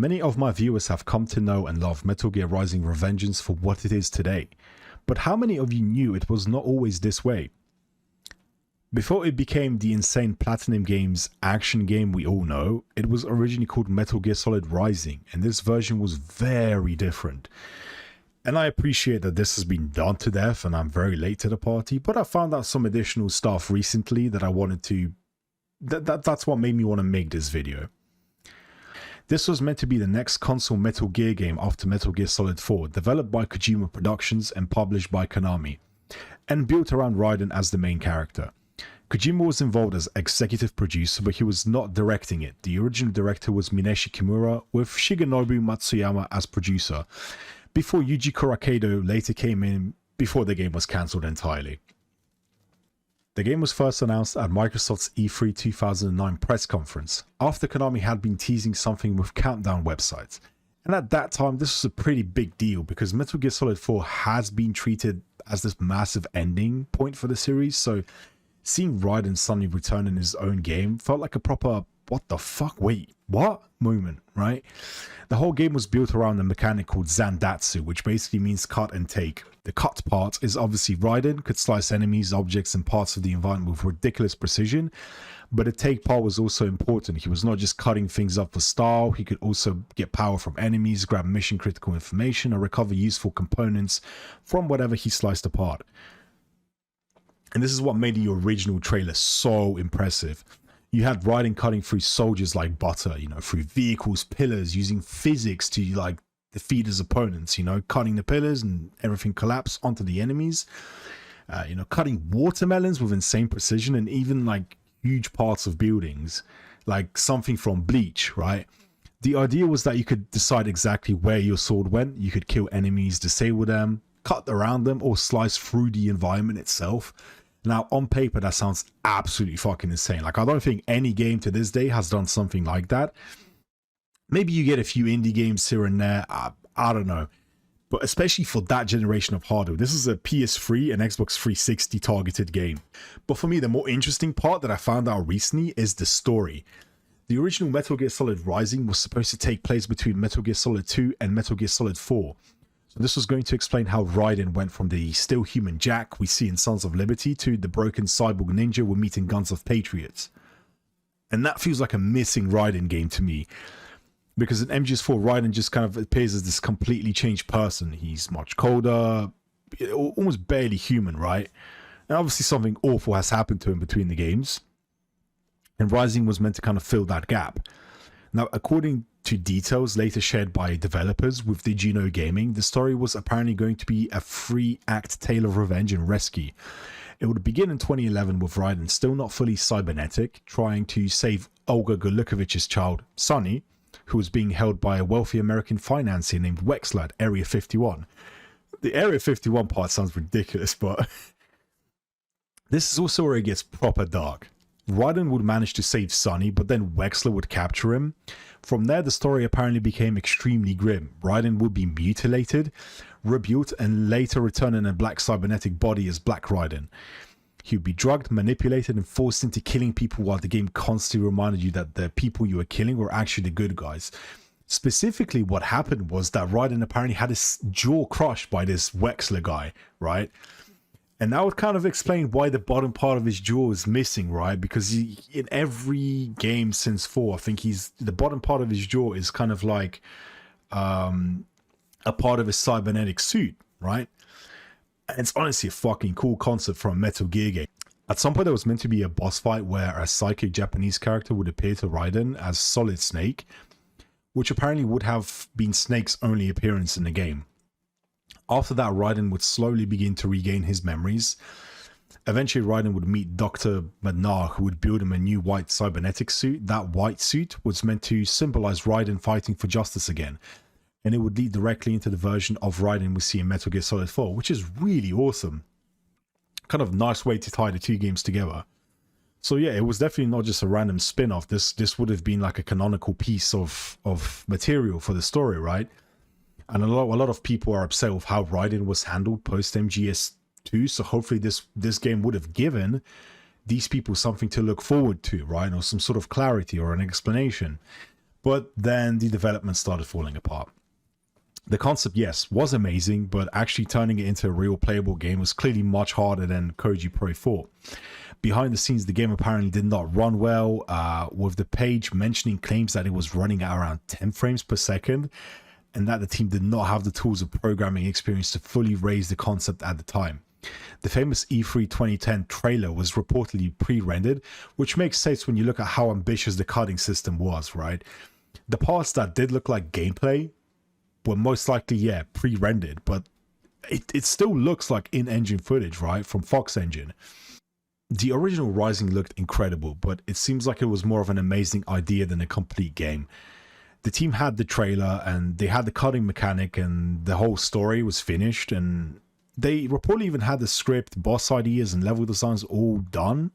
Many of my viewers have come to know and love Metal Gear Rising Revengeance for what it is today, but how many of you knew it was not always this way? Before it became the insane Platinum Games action game we all know, it was originally called Metal Gear Solid Rising, and this version was very different. And I appreciate that this has been done to death and I'm very late to the party, but I found out some additional stuff recently that I wanted to... That's what made me want to make this video. This was meant to be the next console Metal Gear game after Metal Gear Solid 4, developed by Kojima Productions and published by Konami, and built around Raiden as the main character. Kojima was involved as executive producer, but he was not directing it. The original director was Mineshi Kimura, with Shigenobu Matsuyama as producer, before Yuji Korekido later came in before the game was cancelled entirely. The game was first announced at Microsoft's E3 2009 press conference, after Konami had been teasing something with countdown websites. And at that time, this was a pretty big deal because Metal Gear Solid 4 has been treated as this massive ending point for the series, so seeing Raiden suddenly return in his own game felt like a proper what the fuck, wait, what moment, right? The whole game was built around a mechanic called Zandatsu, which basically means cut and take. The cut part is obviously Raiden could slice enemies, objects and parts of the environment with ridiculous precision, but the take part was also important. He was not just cutting things up for style, he could also get power from enemies, grab mission critical information, or recover useful components from whatever he sliced apart. And this is what made the original trailer so impressive. You had Raiden cutting through soldiers like butter, you know, through vehicles, pillars, using physics to like defeat his opponents, you know, cutting the pillars and everything collapse onto the enemies, you know, cutting watermelons with insane precision and even like huge parts of buildings, like something from Bleach, right? The idea was that you could decide exactly where your sword went. You could kill enemies, disable them, cut around them, or slice through the environment itself. Now, on paper, that sounds absolutely fucking insane. Like, I don't think any game to this day has done something like that. Maybe you get a few indie games here and there. I don't know. But especially for that generation of hardware, this is a PS3 and Xbox 360 targeted game. But for me, the more interesting part that I found out recently is the story. The original Metal Gear Solid Rising was supposed to take place between Metal Gear Solid 2 and Metal Gear Solid 4. So this was going to explain how Raiden went from the still human Jack we see in Sons of Liberty to the broken cyborg ninja we meet in Guns of Patriots. And that feels like a missing Raiden game to me. Because in MGS4, Raiden just kind of appears as this completely changed person. He's much colder, almost barely human, right? And obviously something awful has happened to him between the games. And Rising was meant to kind of fill that gap. Now, according to details later shared by developers with Digino Gaming, the story was apparently going to be a 3-act tale of revenge and rescue. It would begin in 2011 with Raiden still not fully cybernetic, trying to save Olga Golukovich's child, Sonny, who was being held by a wealthy American financier named Wexler at Area 51. The Area 51 part sounds ridiculous, but this is also where it gets proper dark. Raiden would manage to save Sonny, but then Wexler would capture him. From there, the story apparently became extremely grim. Raiden would be mutilated, rebuilt, and later return in a black cybernetic body as Black Raiden. He would be drugged, manipulated, and forced into killing people while the game constantly reminded you that the people you were killing were actually the good guys. Specifically, what happened was that Raiden apparently had his jaw crushed by this Wexler guy, right? And that would kind of explain why the bottom part of his jaw is missing, right? Because in every game since 4, I think the bottom part of his jaw is kind of like a part of his cybernetic suit, right? And it's honestly a fucking cool concept for a Metal Gear game. At some point, there was meant to be a boss fight where a psychic Japanese character would appear to Raiden as Solid Snake, which apparently would have been Snake's only appearance in the game. After that, Raiden would slowly begin to regain his memories. Eventually, Raiden would meet Dr. Madnar, who would build him a new white cybernetic suit. That white suit was meant to symbolize Raiden fighting for justice again. And it would lead directly into the version of Raiden we see in Metal Gear Solid 4, which is really awesome. Kind of nice way to tie the two games together. So yeah, it was definitely not just a random spin-off. This would have been like a canonical piece of material for the story, right? And a lot of people are upset with how Raiden was handled post MGS2, so hopefully this game would have given these people something to look forward to, right? Or some sort of clarity or an explanation. But then the development started falling apart. The concept, yes, was amazing, but actually turning it into a real playable game was clearly much harder than Koji Pro thought. Behind the scenes, the game apparently did not run well, with the page mentioning claims that it was running at around 10 frames per second, and that the team did not have the tools or programming experience to fully raise the concept at the time. The famous E3 2010 trailer was reportedly pre-rendered, which makes sense when you look at how ambitious the cutting system was, right? The parts that did look like gameplay were most likely, yeah, pre-rendered, but it still looks like in-engine footage, right, from Fox Engine. The original Rising looked incredible, but it seems like it was more of an amazing idea than a complete game. The team had the trailer, and they had the cutting mechanic, and the whole story was finished, and they reportedly even had the script, boss ideas, and level designs all done.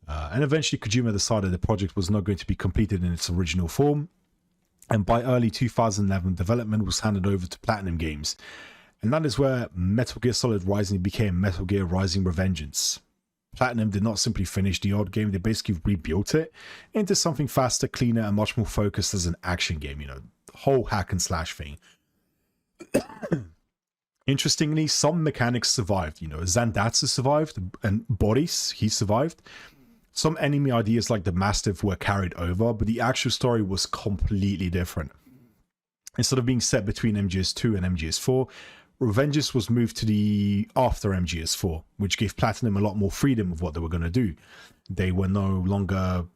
And eventually Kojima decided the project was not going to be completed in its original form, and by early 2011, development was handed over to Platinum Games. And that is where Metal Gear Solid Rising became Metal Gear Rising Revengeance. Platinum did not simply finish the old game, they basically rebuilt it into something faster, cleaner, and much more focused as an action game, you know, the whole hack and slash thing. Interestingly, some mechanics survived, you know, Zandatsu survived, and Boris, he survived. Some enemy ideas like the Mastiff were carried over, but the actual story was completely different. Instead of being set between MGS2 and MGS4, Revengeance was moved to the after MGS4, which gave Platinum a lot more freedom of what they were going to do. They no longer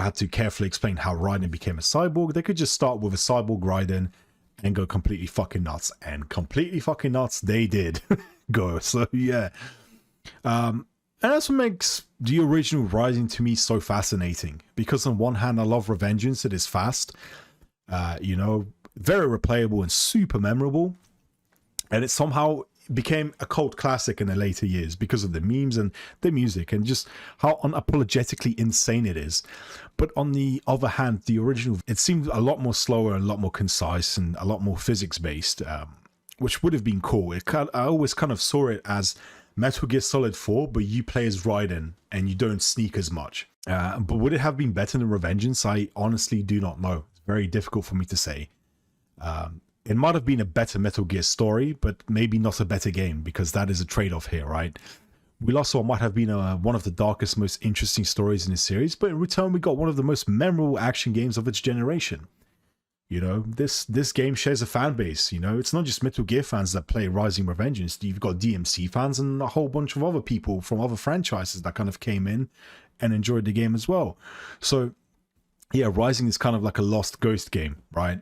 had to carefully explain how Raiden became a cyborg. They could just start with a cyborg Raiden and go completely fucking nuts. And completely fucking nuts they did go. So yeah. And that's what makes the original Rising to me so fascinating. Because on one hand, I love Revengeance. It is fast, you know, very replayable and super memorable. And it somehow became a cult classic in the later years because of the memes and the music and just how unapologetically insane it is. But on the other hand, the original, it seemed a lot more slower and a lot more concise and a lot more physics based, which would have been cool. I always kind of saw it as Metal Gear Solid 4, but you play as Raiden and you don't sneak as much. But would it have been better than Revengeance? I honestly do not know. It's very difficult for me to say. It might have been a better Metal Gear story, but maybe not a better game, because that is a trade-off here, right? We lost what might have been one of the darkest, most interesting stories in the series, but in return we got one of the most memorable action games of its generation. You know, this game shares a fan base, you know, it's not just Metal Gear fans that play Rising Revengeance. You've got DMC fans and a whole bunch of other people from other franchises that kind of came in and enjoyed the game as well. So yeah, Rising is kind of like a lost ghost game, right?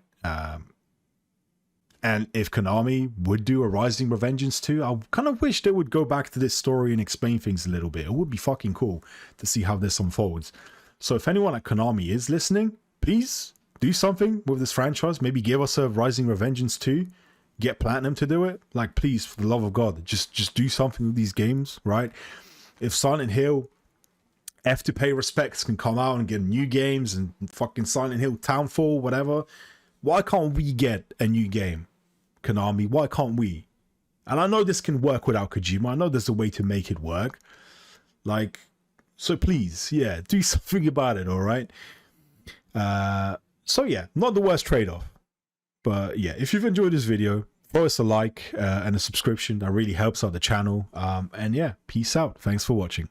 And if Konami would do a Rising Revengeance 2, I kind of wish they would go back to this story and explain things a little bit. It would be fucking cool to see how this unfolds. So if anyone at Konami is listening, please do something with this franchise. Maybe give us a Rising Revengeance 2. Get Platinum to do it. Like, please, for the love of God, just do something with these games, right? If Silent Hill F to pay respects can come out and get new games and fucking Silent Hill Townfall, whatever, why can't we get a new game? Konami, why can't we? And I know this can work without Kojima. I know there's a way to make it work. Like, so please, yeah, do something about it, all right? So yeah, not the worst trade-off. But yeah, if you've enjoyed this video, throw us a like and a subscription. That really helps out the channel. And yeah, peace out. Thanks for watching.